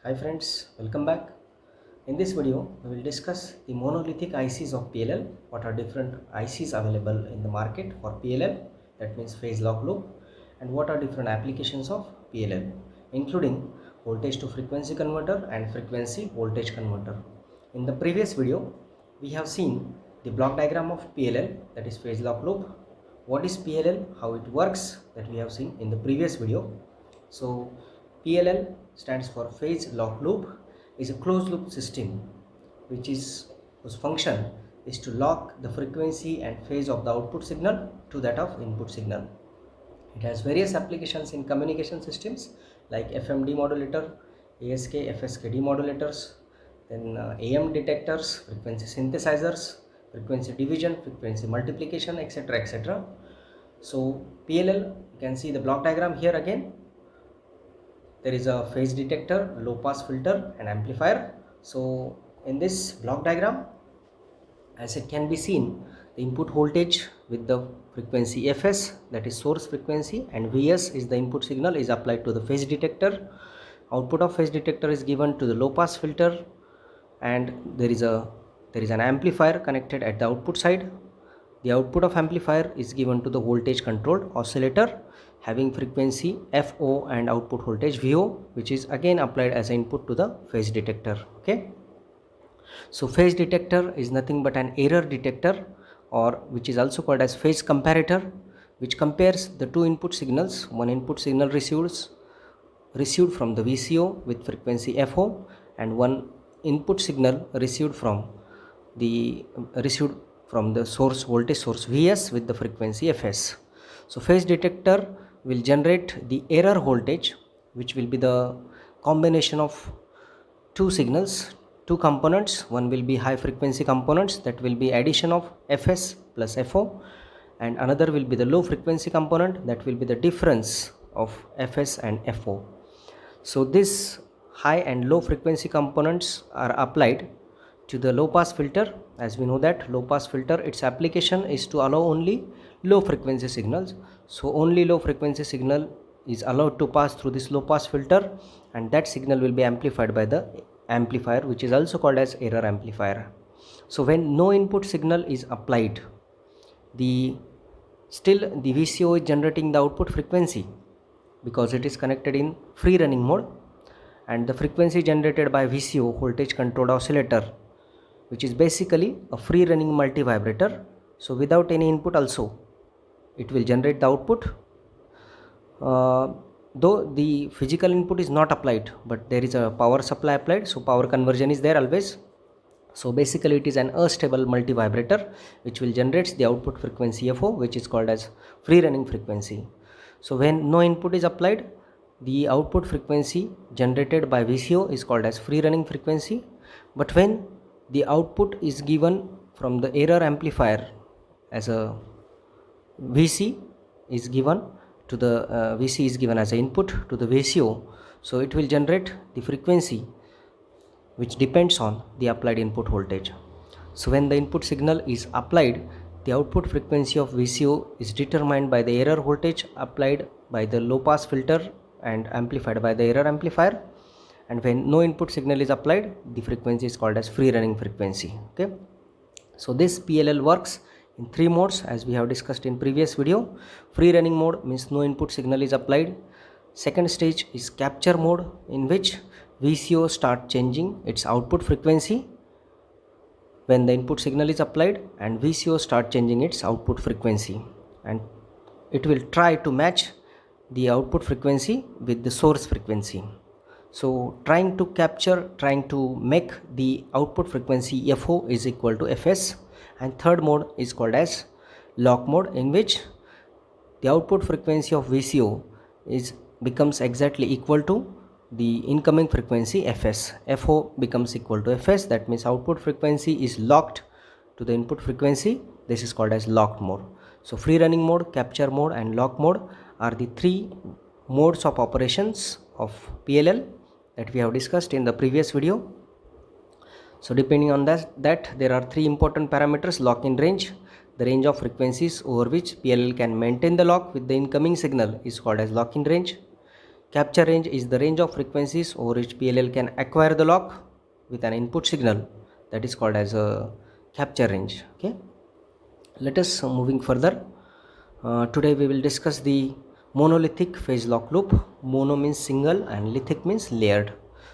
Hi friends, welcome back. In this video, we will discuss the monolithic ICs of PLL. What are different ICs available in the market for PLL, that means phase lock loop, and what are different applications of PLL, including voltage to frequency converter and frequency voltage converter. In the previous video, we have seen the block diagram of PLL, that is phase lock loop. What is PLL, how it works, that we have seen in the previous video. So PLL stands for phase lock loop, is a closed loop system whose function is to lock the frequency and phase of the output signal to that of input signal. It has various applications in communication systems like FM demodulator, ASK, FSK demodulators, then AM detectors, frequency synthesizers, frequency division, frequency multiplication, etc. etc. So PLL, you can see the block diagram here again. There is a phase detector, low pass filter and amplifier. So in this block diagram, as it can be seen, the input voltage with the frequency Fs, that is source frequency, and Vs is the input signal, is applied to the phase detector. Output of phase detector is given to the low pass filter, and there is an amplifier connected at the output side. The output of amplifier is given to the voltage controlled oscillator having frequency FO and output voltage VO, which is again applied as an input to the phase detector. Okay, so phase detector is nothing but an error detector, or which is also called as phase comparator, which compares the two input signals. One input signal received from the VCO with frequency FO, and one input signal received from the source voltage source Vs with the frequency Fs. So phase detector will generate the error voltage, which will be the combination of two signals, two components. One will be high frequency components, that will be addition of Fs plus FO, and another will be the low frequency component, that will be the difference of Fs and FO. So this high and low frequency components are applied to the low pass filter. As we know that low pass filter, its application is to allow only low frequency signals. So only low frequency signal is allowed to pass through this low pass filter, and that signal will be amplified by the amplifier, which is also called as error amplifier. So when no input signal is applied, still the VCO is generating the output frequency because it is connected in free running mode, and the frequency generated by VCO, voltage controlled oscillator, which is basically a free running multi vibrator. So without any input also it will generate the output, though the physical input is not applied, but there is a power supply applied, so power conversion is there always. So basically it is an astable multi vibrator which will generate the output frequency FO, which is called as free running frequency. So when no input is applied, the output frequency generated by VCO is called as free running frequency. But when the output is given from the error amplifier as a VC is given to the VC is given as an input to the VCO, so it will generate the frequency which depends on the applied input voltage. So when the input signal is applied, the output frequency of VCO is determined by the error voltage applied by the low pass filter and amplified by the error amplifier, and when no input signal is applied, the frequency is called as free running frequency. Okay, so this PLL works in three modes, as we have discussed in previous video. Free running mode means no input signal is applied. Second stage is capture mode, in which VCO start changing its output frequency when the input signal is applied, and VCO start changing its output frequency, and it will try to match the output frequency with the source frequency. So trying to make the output frequency FO is equal to Fs. And third mode is called as lock mode, in which the output frequency of VCO becomes exactly equal to the incoming frequency Fs. FO becomes equal to Fs, that means output frequency is locked to the input frequency. This is called as locked mode. So free running mode, capture mode and lock mode are the three modes of operations of PLL that we have discussed in the previous video. So depending on that there are three important parameters: lock-in range, the range of frequencies over which PLL can maintain the lock with the incoming signal is called as lock-in range. Capture range is the range of frequencies over which PLL can acquire the lock with an input signal, that is called as a capture range. Okay, let us moving further. Today we will discuss the monolithic phase lock loop. Mono means single and lithic means layered.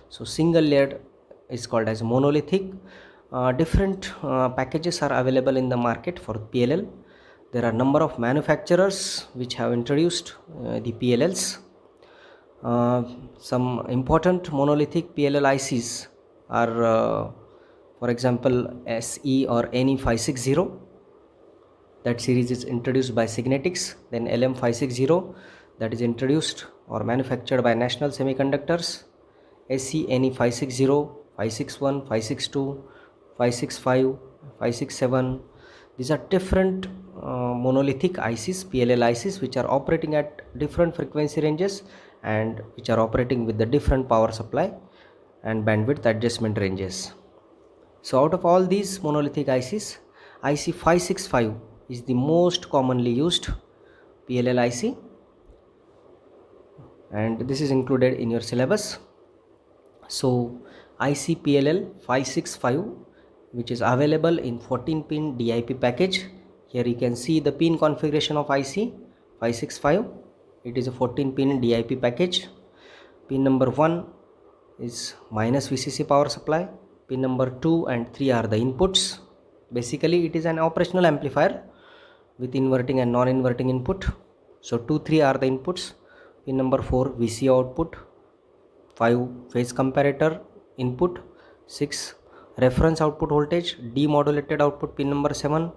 So single layered is called as monolithic. Different packages are available in the market for PLL. There are number of manufacturers which have introduced the PLLs. Some important monolithic PLL ICs are for example SE or NE560. That series is introduced by Signetics. Then LM560, that is introduced or manufactured by National Semiconductors. SE NE560, 561, 562, 565, 567. These are different monolithic ICs, PLL ICs, which are operating at different frequency ranges and which are operating with the different power supply and bandwidth adjustment ranges. So out of all these monolithic ICs, IC 565 is the most commonly used PLL IC, and this is included in your syllabus. So IC PLL 565, which is available in 14 pin DIP package. Here you can see the pin configuration of IC 565. It is a 14 pin DIP package. Pin number 1 is minus VCC power supply. Pin number 2 and 3 are the inputs. Basically it is an operational amplifier with inverting and non-inverting input. So 2, 3 are the inputs. Pin number 4 VC output, 5 phase comparator input, 6 reference output voltage, demodulated output pin number 7.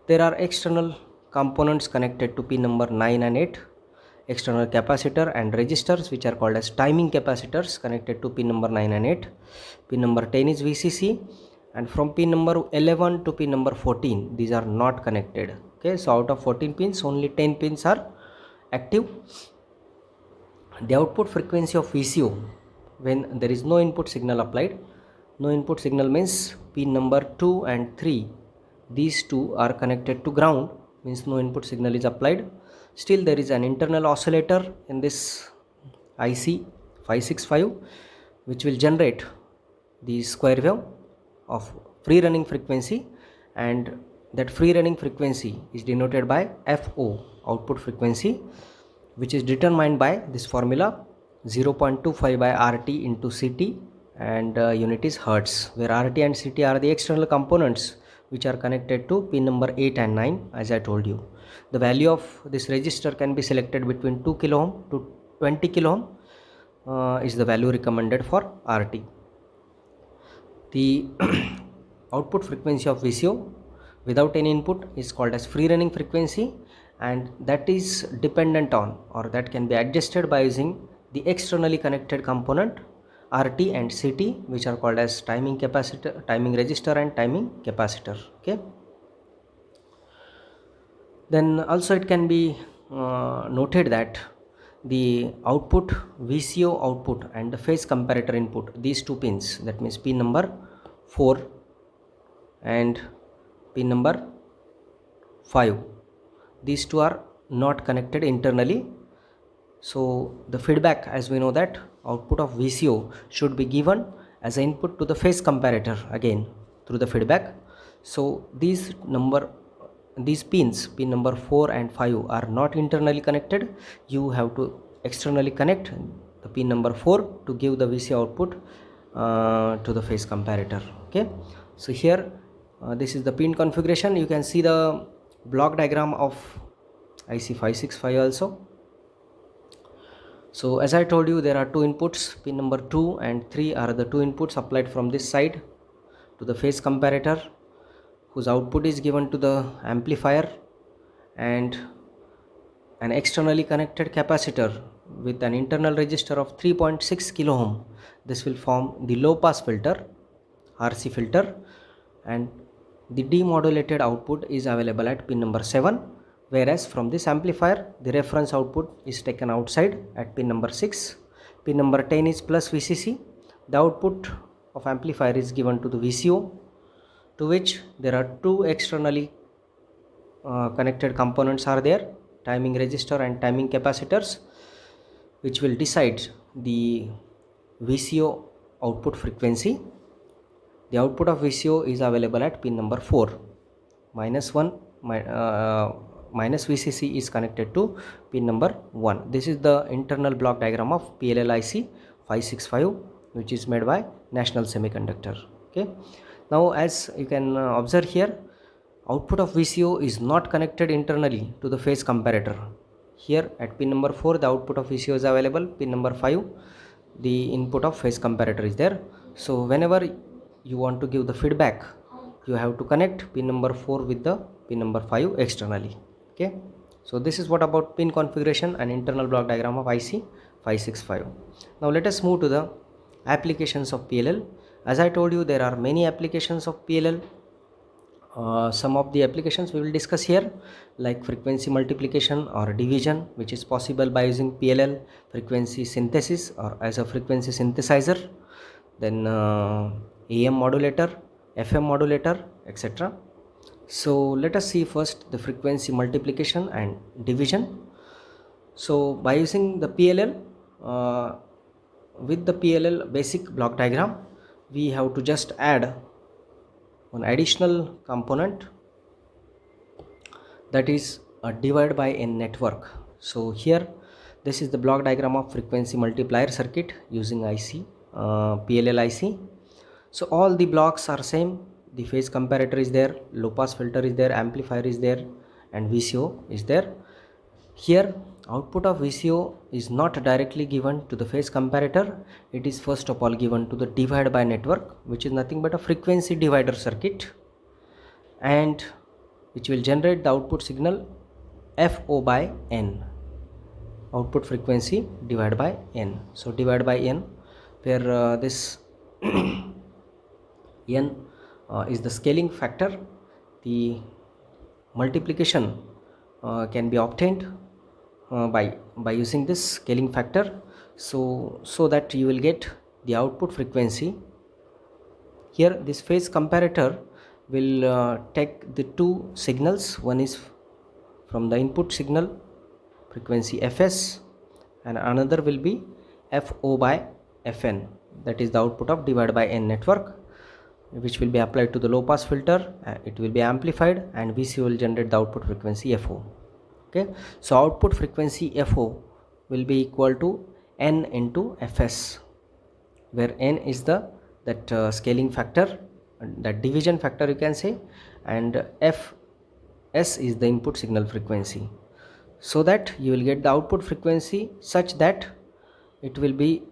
There are external components connected to pin number 9 and 8. External capacitor and resistors which are called as timing capacitors connected to pin number 9 and 8. Pin number 10 is VCC, and from pin number 11 to pin number 14 these are not connected. Okay, so out of 14 pins only 10 pins are active. The output frequency of VCO when there is no input signal applied. No input signal means pin number 2 and 3, these two are connected to ground, means no input signal is applied. Still there is an internal oscillator in this IC 565 which will generate the square wave of free running frequency, and that free running frequency is denoted by FO, output frequency, which is determined by this formula 0.25 by RT into CT, and unit is Hertz, where RT and CT are the external components which are connected to pin number 8 and 9 as I told you. The value of this resistor can be selected between 2 kilo ohm to 20 kilo ohm is the value recommended for RT. The output frequency of VCO without any input is called as free running frequency, and that is dependent on, or that can be adjusted by using the externally connected component RT and CT, which are called as timing capacitor, timing resistor and timing capacitor. Okay, then also it can be noted that the output VCO output and the phase comparator input, these two pins, that means pin number 4 and pin number 5, these two are not connected internally. So the feedback, as we know that output of VCO should be given as an input to the phase comparator again through the feedback. So these pins, pin number 4 and 5 are not internally connected. You have to externally connect the pin number 4 to give the VCO output to the phase comparator. Okay, so here this is the pin configuration. You can see the block diagram of IC 565 also. So as I told you, there are two inputs, pin number 2 and 3 are the two inputs applied from this side to the phase comparator, whose output is given to the amplifier, and an externally connected capacitor with an internal resistor of 3.6 kilo ohm. This will form the low pass filter, RC filter, and the demodulated output is available at pin number 7, whereas from this amplifier the reference output is taken outside at pin number 6. Pin number 10 is plus VCC. The output of amplifier is given to the VCO, to which there are two externally connected components are there, timing resistor and timing capacitors. which will decide the VCO output frequency. The output of VCO is available at pin number 4. Minus VCC is connected to pin number 1. This is the internal block diagram of PLL IC 565, which is made by National Semiconductor. Okay. Now, as you can observe here, output of VCO is not connected internally to the phase comparator. Here at pin number 4, the output of VCO is available. Pin number 5, the input of phase comparator is there. So whenever you want to give the feedback, you have to connect pin number 4 with the pin number 5 externally. Okay. So this is what about pin configuration and internal block diagram of IC 565. Now let us move to the applications of PLL. As I told you, there are many applications of PLL. Some of the applications we will discuss here, like frequency multiplication or division, which is possible by using PLL, frequency synthesis or as a frequency synthesizer, then AM modulator, FM modulator, etc. So let us see first the frequency multiplication and division. So by using the PLL, with the PLL basic block diagram, we have to just add one additional component, that is a divide by n network. So here this is the block diagram of frequency multiplier circuit using IC, PLL IC. So all the blocks are same. The phase comparator is there, low pass filter is there, amplifier is there, and VCO is there. Here output of VCO is not directly given to the phase comparator. It is first of all given to the divide by network, which is nothing but a frequency divider circuit, and which will generate the output signal FO by N, output frequency divided by N. So divide by N, where this N is the scaling factor. The multiplication can be obtained by using this scaling factor, so that you will get the output frequency. Here this phase comparator will take the two signals. One is from the input signal frequency Fs, and another will be Fo by Fn, that is the output of divide by n network, which will be applied to the low pass filter. It will be amplified, and VCO will generate the output frequency Fo. Okay, so output frequency Fo will be equal to N into Fs, where N is the scaling factor, that division factor you can say, and Fs is the input signal frequency, so that you will get the output frequency such that it will be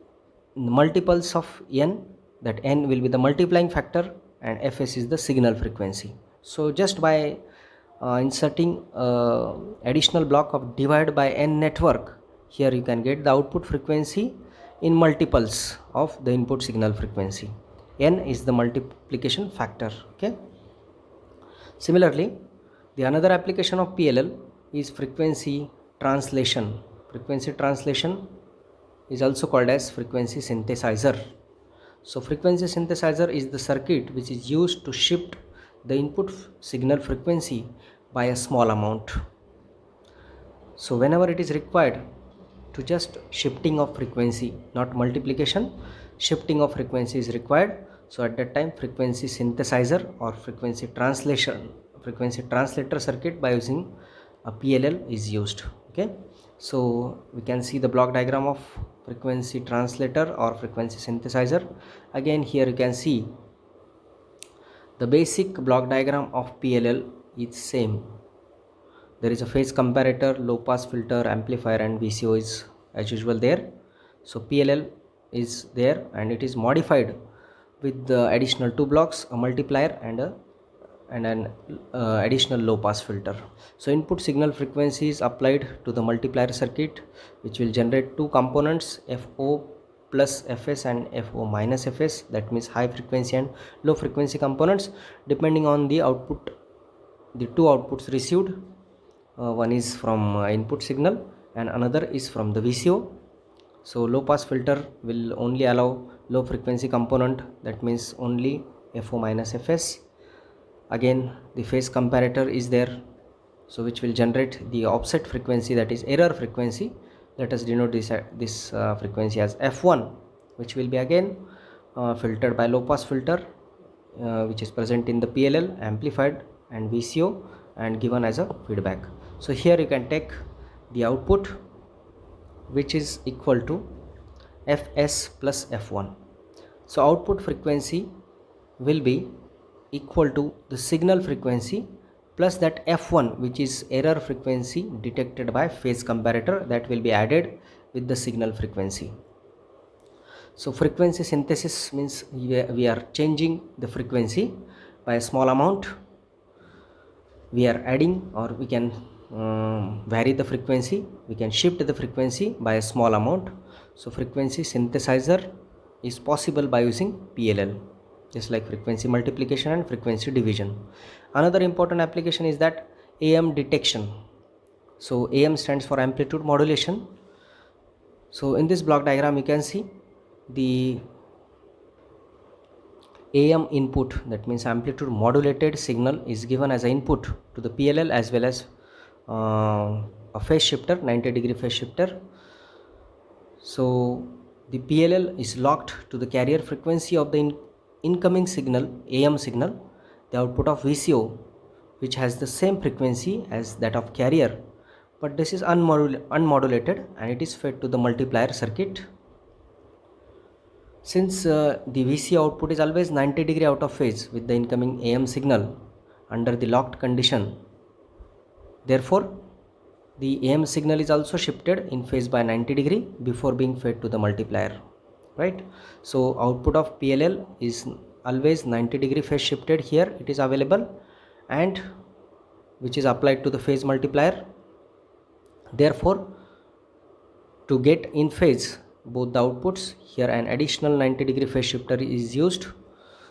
multiples of N, that N will be the multiplying factor and Fs is the signal frequency. So just by inserting additional block of divide by n network, here you can get the output frequency in multiples of the input signal frequency. N is the multiplication factor. Okay. Similarly, the another application of PLL is frequency translation. Frequency translation is also called as frequency synthesizer. So frequency synthesizer is the circuit which is used to shift the input signal frequency by a small amount. So whenever it is required to just shifting of frequency, not multiplication, shifting of frequency is required. So at that time frequency synthesizer or frequency translator circuit by using a PLL is used. Okay, so we can see the block diagram of frequency translator or frequency synthesizer. Again, here you can see the basic block diagram of PLL is same. There is a phase comparator, low pass filter, amplifier, and VCO is as usual there. So PLL is there, and it is modified with the additional two blocks, a multiplier and an additional low pass filter. So input signal frequency is applied to the multiplier circuit, which will generate two components, Fo plus Fs and Fo minus Fs, that means high frequency and low frequency components, depending on the output, the two outputs received. One is from input signal and another is from the VCO. So low pass filter will only allow low frequency component, that means only Fo minus Fs. Again, the phase comparator is there, so which will generate the offset frequency, that is error frequency, let us denote this frequency as f1, which will be again filtered by low pass filter, which is present in the PLL, amplified and VCO, and given as a feedback. So here you can take the output, which is equal to fs plus f1. So output frequency will be equal to the signal frequency plus that f1, which is error frequency detected by phase comparator, that will be added with the signal frequency. So frequency synthesis means we are changing the frequency by a small amount. We are adding, or we can vary the frequency, we can shift the frequency by a small amount. So frequency synthesizer is possible by using PLL, just like frequency multiplication and frequency division. Another important application is that AM detection. So AM stands for amplitude modulation. So in this block diagram you can see the AM input, that means amplitude modulated signal, is given as an input to the PLL as well as a phase shifter, 90-degree phase shifter. So the PLL is locked to the carrier frequency of the incoming signal, AM signal, the output of VCO, which has the same frequency as that of carrier, but this is unmodulated and it is fed to the multiplier circuit. Since the VCO output is always 90-degree out of phase with the incoming AM signal under the locked condition, therefore the AM signal is also shifted in phase by 90-degree before being fed to the multiplier, right? So output of PLL is always 90-degree phase shifted, here it is available, and which is applied to the phase multiplier. Therefore, to get in phase both the outputs, here an additional 90-degree phase shifter is used.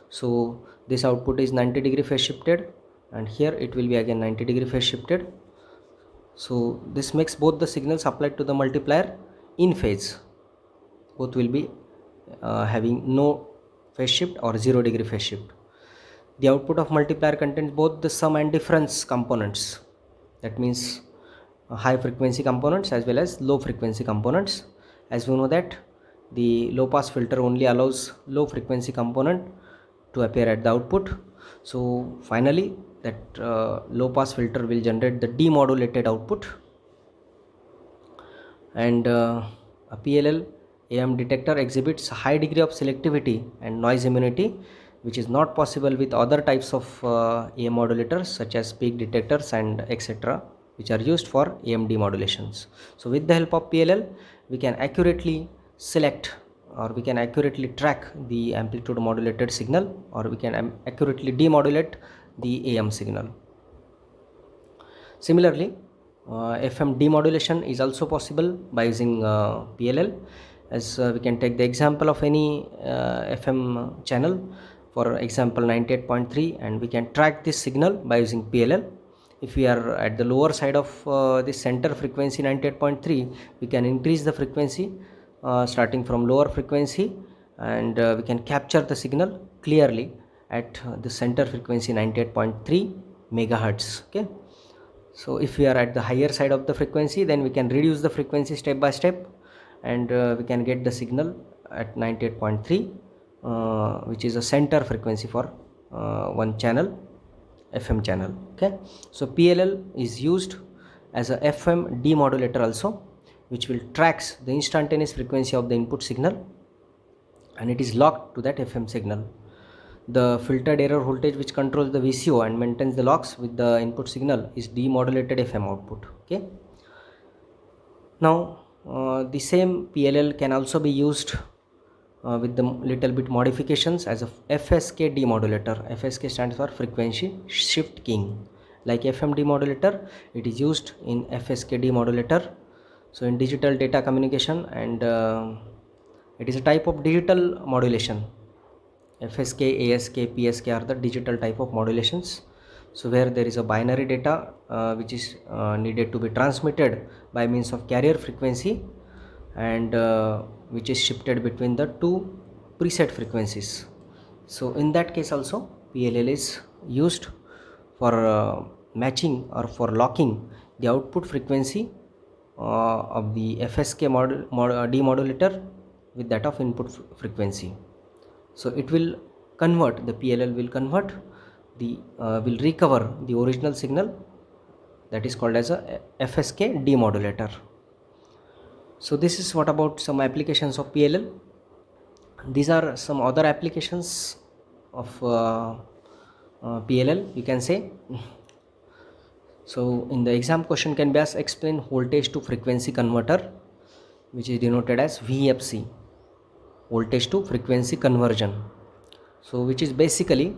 So this output is 90-degree phase shifted and here it will be again 90-degree phase shifted. So this makes both the signals applied to the multiplier in phase. Both will be having no phase shift or 0-degree phase shift. The output of multiplier contains both the sum and difference components, that means high frequency components as well as low frequency components. As we know that the low pass filter only allows low frequency component to appear at the output. So finally that low pass filter will generate the demodulated output, and a PLL AM detector exhibits a high degree of selectivity and noise immunity, which is not possible with other types of AM modulators such as peak detectors and etc., which are used for AM demodulations. So with the help of PLL we can accurately select, or we can accurately track the amplitude modulated signal, or we can accurately demodulate the AM signal. Similarly, FM demodulation is also possible by using PLL, as we can take the example of any FM channel, for example 98.3, and we can track this signal by using PLL. If we are at the lower side of this center frequency 98.3, we can increase the frequency starting from lower frequency, and we can capture the signal clearly at the center frequency 98.3 megahertz. Okay, so if we are at the higher side of the frequency, then we can reduce the frequency step by step, and we can get the signal at 98.3, which is a center frequency for one channel, FM channel. Okay, so PLL is used as a FM demodulator also, which will tracks the instantaneous frequency of the input signal, and it is locked to that FM signal. The filtered error voltage which controls the VCO and maintains the locks with the input signal is demodulated FM output. Okay, now the same PLL can also be used with the little bit modifications as a FSK demodulator. FSK stands for frequency shift keying. Like FM demodulator, it is used in FSK demodulator. So in digital data communication, and it is a type of digital modulation. FSK, ASK, PSK are the digital type of modulations. So where there is a binary data which is needed to be transmitted by means of carrier frequency, and which is shifted between the two preset frequencies. So in that case also PLL is used for matching or for locking the output frequency of the FSK demodulator with that of input frequency. So it will convert, the PLL will convert the will recover the original signal, that is called as a FSK demodulator. So this is what about some applications of PLL. These are some other applications of PLL, you can say. So in the exam question can be asked, explain voltage to frequency converter, which is denoted as VFC, voltage to frequency conversion. So which is basically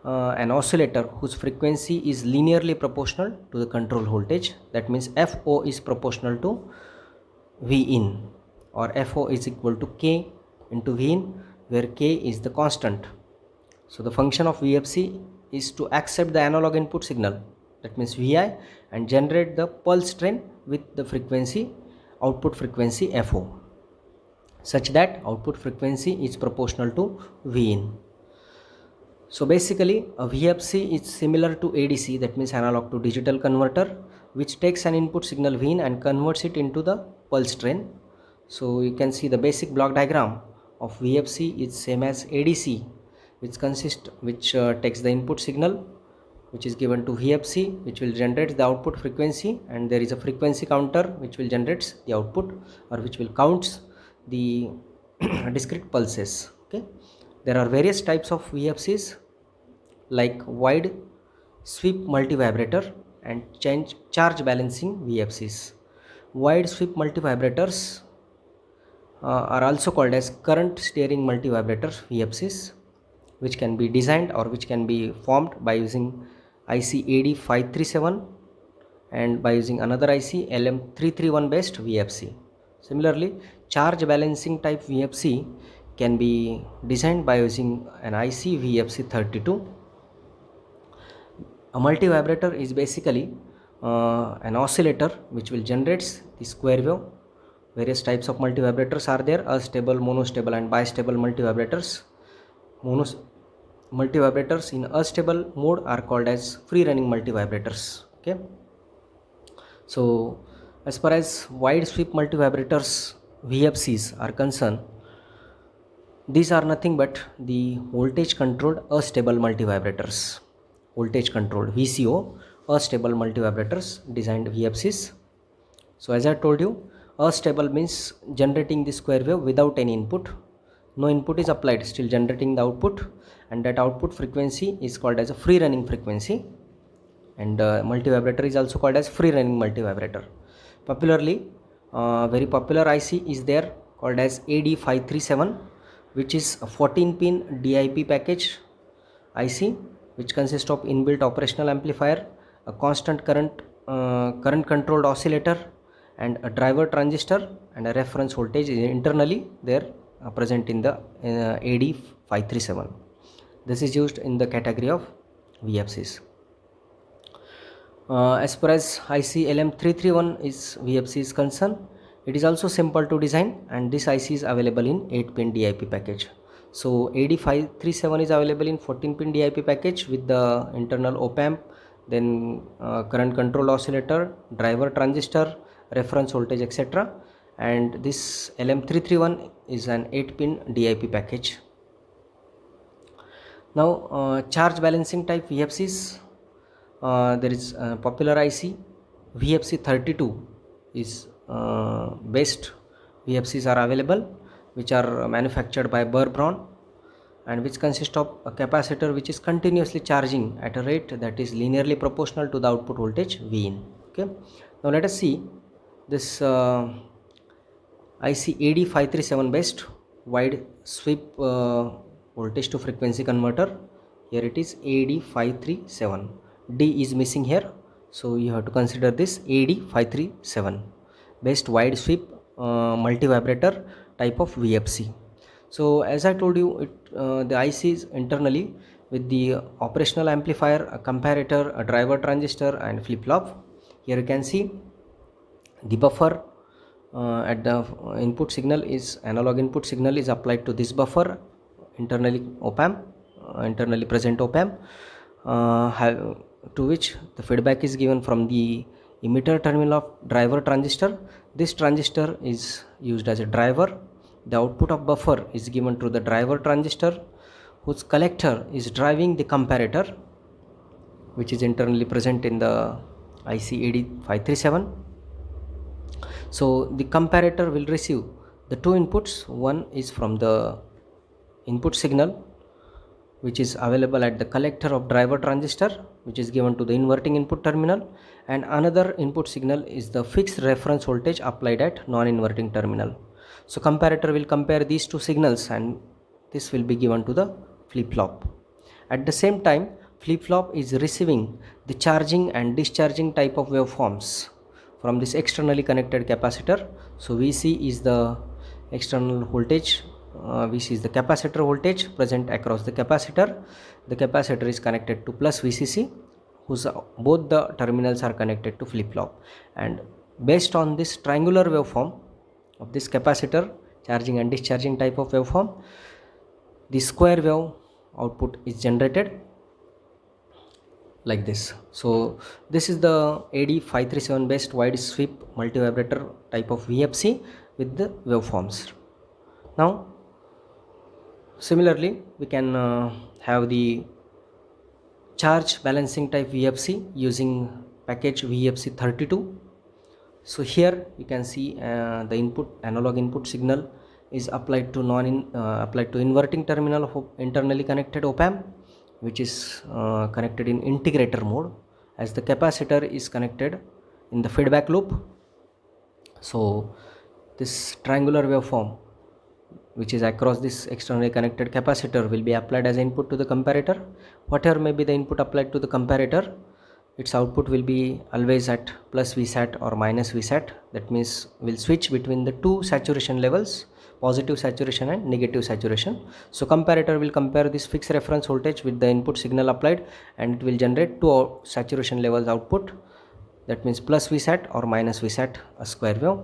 an oscillator whose frequency is linearly proportional to the control voltage. That means FO is proportional to V in, or FO is equal to K into V in, where K is the constant. So the function of VFC is to accept the analog input signal, that means Vi, and generate the pulse train with the frequency, output frequency FO, such that output frequency is proportional to V in. So basically a VFC is similar to ADC, that means analog to digital converter, which takes an input signal V in and converts it into the pulse train. So you can see the basic block diagram of VFC is same as ADC, which takes the input signal which is given to VFC, which will generate the output frequency, and there is a frequency counter which will generate the output, or which will counts the discrete pulses. Okay, there are various types of VFCs like wide sweep multivibrator and charge balancing VFCs. Wide sweep multivibrators are also called as current steering multivibrators, VFCs, which can be designed or which can be formed by using IC AD537 and by using another IC LM331 based VFC. Similarly, charge balancing type VFC can be designed by using an IC VFC32. A multivibrator is basically an oscillator which will generate the square wave. Various types of multivibrators are there: astable, monostable and bistable multivibrators. Multivibrators in astable mode are called as free running multivibrators. Okay, so as far as wide sweep multivibrators VFCs are concerned, these are nothing but the voltage controlled astable multivibrators, voltage controlled VCO astable multivibrators designed VFCs. So as I told you, astable means generating the square wave without any input. No input is applied, still generating the output, and that output frequency is called as a free running frequency, and multivibrator is also called as free running multivibrator. Popularly, very popular IC is there called as AD537, which is a 14-pin DIP package IC, which consists of inbuilt operational amplifier, a constant current controlled oscillator, and a driver transistor, and a reference voltage is internally there present in the AD537. This is used in the category of VFCs. As far as IC LM331 VFC is concerned, it is also simple to design, and this IC is available in 8-pin DIP package. So AD537 is available in 14-pin DIP package with the internal op-amp, then current control oscillator, driver transistor, reference voltage, etc. And this LM331 is an 8-pin DIP package. Now charge balancing type VFCs, there is popular IC VFC32 is best VFCs are available, which are manufactured by Burr-Brown, and which consist of a capacitor which is continuously charging at a rate that is linearly proportional to the output voltage V in. Okay, now let us see this IC AD537 based wide sweep voltage to frequency converter. Here it is AD537. D is missing here, so you have to consider this AD537 based wide sweep multivibrator type of VFC. So as I told you, the IC is internally with the operational amplifier, a comparator, a driver transistor, and flip-flop. Here you can see the buffer at the input signal is analog input signal is applied to this buffer internally op-amp, internally present op-amp, to which the feedback is given from the emitter terminal of driver transistor. This transistor is used as a driver. The output of buffer is given to the driver transistor, whose collector is driving the comparator, which is internally present in the IC 8537. So the comparator will receive the two inputs. One is from the input signal, which is available at the collector of driver transistor, which is given to the inverting input terminal, and another input signal is the fixed reference voltage applied at non-inverting terminal. So comparator will compare these two signals, and this will be given to the flip-flop. At the same time, flip-flop is receiving the charging and discharging type of waveforms from this externally connected capacitor. So Vc is the external voltage, Vc is the capacitor voltage present across the capacitor. The capacitor is connected to plus Vcc, whose both the terminals are connected to flip-flop, and based on this triangular waveform of this capacitor, charging and discharging type of waveform, the square wave output is generated like this. So this is the AD537 based wide sweep multivibrator type of VFC with the waveforms. Now similarly, we can have the charge balancing type VFC using package VFC32. So here you can see the input analog input signal is applied to inverting terminal of internally connected op-amp, which is connected in integrator mode, as the capacitor is connected in the feedback loop. So this triangular waveform, which is across this externally connected capacitor, will be applied as input to the comparator. Whatever may be the input applied to the comparator, its output will be always at plus Vsat or minus Vsat. That means we'll switch between the two saturation levels, positive saturation and negative saturation. So comparator will compare this fixed reference voltage with the input signal applied, and it will generate two saturation levels output. That means plus Vsat or minus Vsat, a square wave.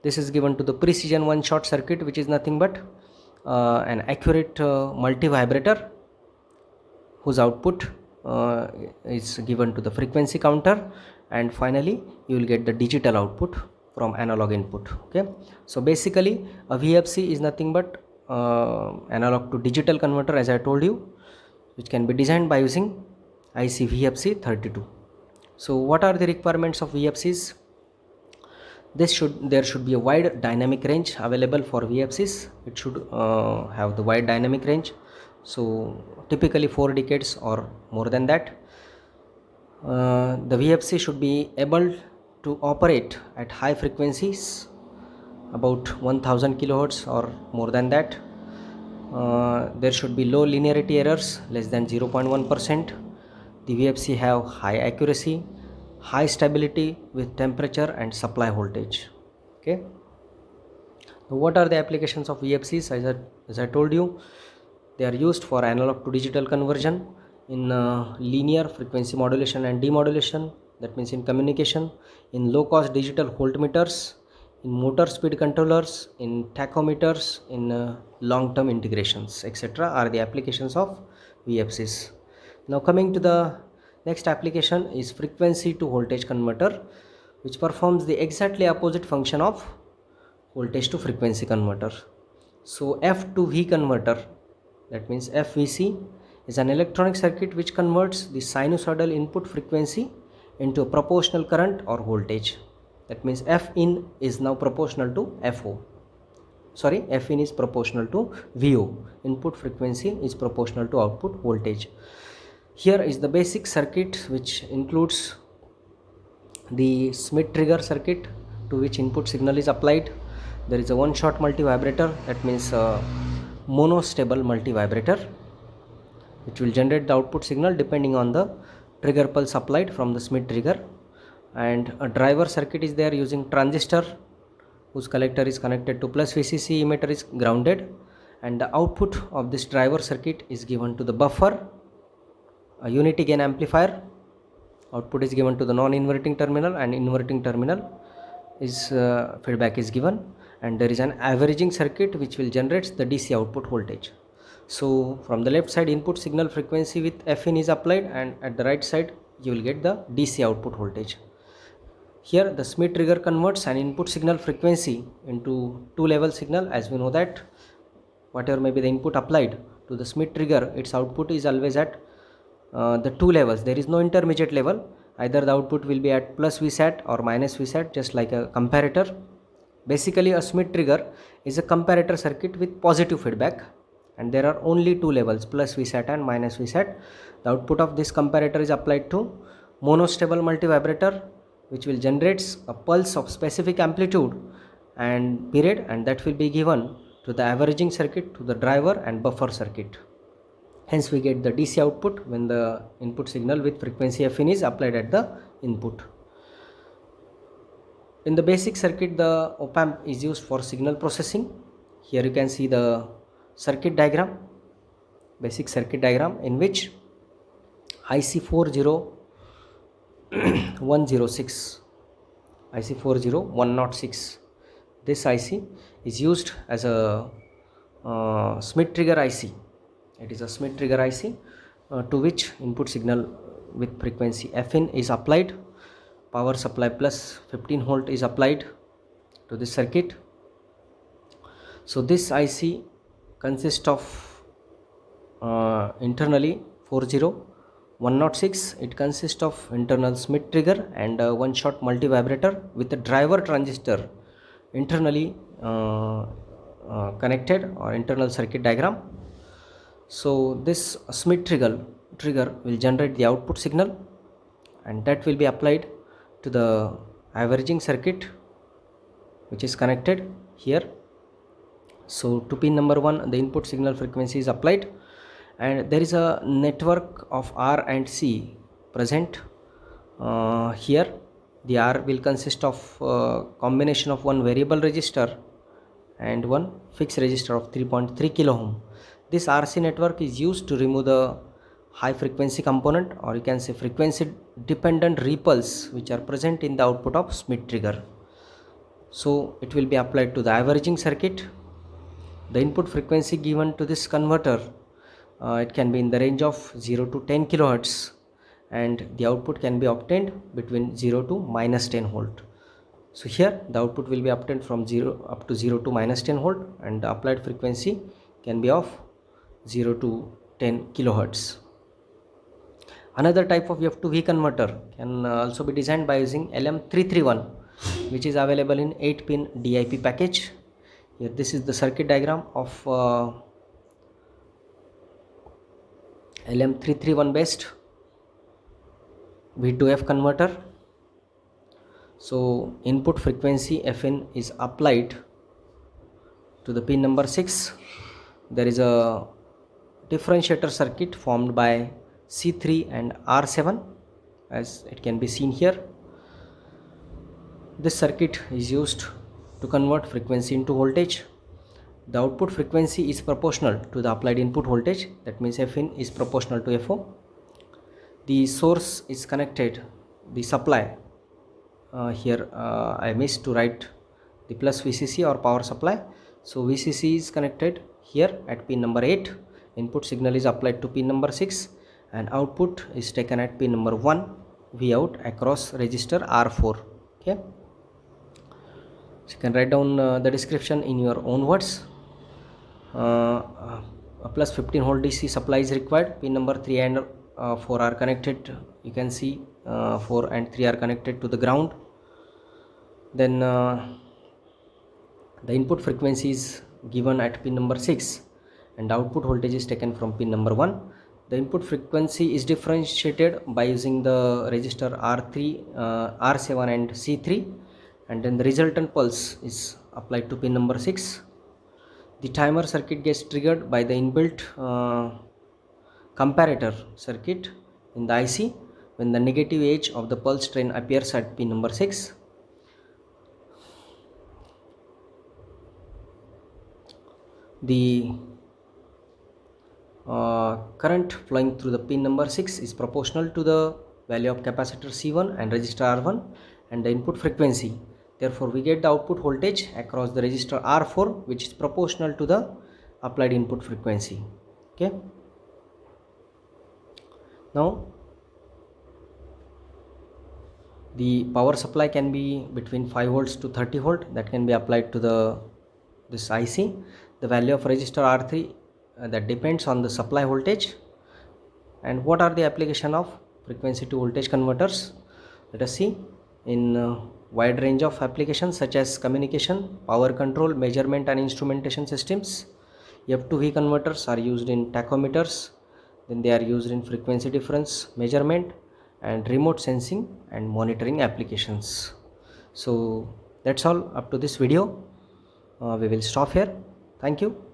This is given to the precision one short circuit, which is nothing but an accurate multivibrator, whose output is given to the frequency counter, and finally you will get the digital output from analog input. Okay, so basically a VFC is nothing but analog to digital converter, as I told you, which can be designed by using IC VFC32. So what are the requirements of VFCs? There should be a wide dynamic range available for VFCs. It should have the wide dynamic range, so typically 4 decades or more than that. The VFC should be able to operate at high frequencies, about 1000 kilohertz or more than that. There should be low linearity errors, less than 0.1%. The VFC have high accuracy, high stability with temperature and supply voltage. Okay, what are the applications of VFCs? As I told you, they are used for analog to digital conversion, in linear frequency modulation and demodulation, that means in communication, in low cost digital voltmeters, in motor speed controllers, in tachometers, in long term integrations, etc. are the applications of VFCs. Now coming to the next application is frequency to voltage converter, which performs the exactly opposite function of voltage to frequency converter. So F to V converter, that means FVC, is an electronic circuit which converts the sinusoidal input frequency into a proportional current or voltage. That means F in is now proportional to FO. F in is proportional to VO. Input frequency is proportional to output voltage. Here is the basic circuit, which includes the Schmitt trigger circuit, to which input signal is applied. There is a one shot multivibrator, that means monostable multivibrator, which will generate the output signal depending on the trigger pulse applied from the Schmitt trigger. And a driver circuit is there using transistor, whose collector is connected to plus VCC, emitter is grounded, and the output of this driver circuit is given to the buffer, a unity gain amplifier. Output is given to the non-inverting terminal, and inverting terminal is feedback is given, and there is an averaging circuit which will generate the DC output voltage. So from the left side, input signal frequency with F in is applied, and at the right side you will get the DC output voltage. Here the Smith trigger converts an input signal frequency into two level signal. As we know that whatever may be the input applied to the Smith trigger, its output is always at the two levels. There is no intermediate level. Either the output will be at plus VSAT or minus VSAT, just like a comparator. Basically a Smith trigger is a comparator circuit with positive feedback, and there are only two levels, plus VSAT and minus VSAT. The output of this comparator is applied to monostable multivibrator, which will generate a pulse of specific amplitude and period, and that will be given to the averaging circuit, to the driver and buffer circuit. Hence we get the DC output when the input signal with frequency Fin is applied at the input. In the basic circuit, the op-amp is used for signal processing. Here you can see the circuit diagram, basic circuit diagram, in which IC40106, IC40106, this IC is used as a Smith trigger IC. It is a Smith trigger IC to which input signal with frequency Fin is applied. Power supply plus 15 volt is applied to this circuit. So this IC consists of internally 40106. It consists of internal Smith trigger and one shot multivibrator with a driver transistor internally connected, or internal circuit diagram. So this Smith trigger will generate the output signal, and that will be applied to the averaging circuit, which is connected here. So to pin number 1, the input signal frequency is applied, and there is a network of R and C present here. The R will consist of combination of one variable resistor and one fixed resistor of 3.3 kilo ohm. This RC network is used to remove the high frequency component, or you can say frequency dependent ripples, which are present in the output of Smith trigger. So it will be applied to the averaging circuit. The input frequency given to this converter, it can be in the range of 0 to 10 kilohertz, and the output can be obtained between 0 to minus 10 volt. So here the output will be obtained from 0 up to 0 to minus 10 volt, and the applied frequency can be of 0 to 10 kilohertz. Another type of F to V converter can also be designed by using LM331, which is available in 8-pin DIP package. Here this is the circuit diagram of LM331 based V2F converter. So input frequency Fin is applied to the pin number 6. There is a differentiator circuit formed by C3 and R7, as it can be seen here. This circuit is used to convert frequency into voltage. The output frequency is proportional to the applied input voltage, that means Fin is proportional to FO. The source is connected, the supply, here I missed to write the plus VCC or power supply. So VCC is connected here at pin number 8, input signal is applied to pin number 6, and output is taken at pin number 1, V out across resistor R4. Okay, so you can write down the description in your own words. A plus 15 volt DC supply is required. Pin number 3 and 4 are connected. You can see 4 and 3 are connected to the ground. Then the input frequency is given at pin number 6, and output voltage is taken from pin number 1. The input frequency is differentiated by using the resistor R3, R7 and C3, and then the resultant pulse is applied to pin number 6. The timer circuit gets triggered by the inbuilt comparator circuit in the IC when the negative edge of the pulse train appears at pin number 6. The current flowing through the pin number 6 is proportional to the value of capacitor C1 and resistor R1 and the input frequency. Therefore, we get the output voltage across the resistor R4, which is proportional to the applied input frequency. Okay. Now, The power supply can be between 5 volts to 30 volt, that can be applied to this IC. The value of resistor R3 that depends on the supply voltage. And what are the application of frequency to voltage converters? Let us see. In wide range of applications such as communication, power control, measurement and instrumentation systems. F to V converters are used in tachometers, then they are used in frequency difference measurement and remote sensing and monitoring applications. So that's all up to this video. We will stop here. Thank you.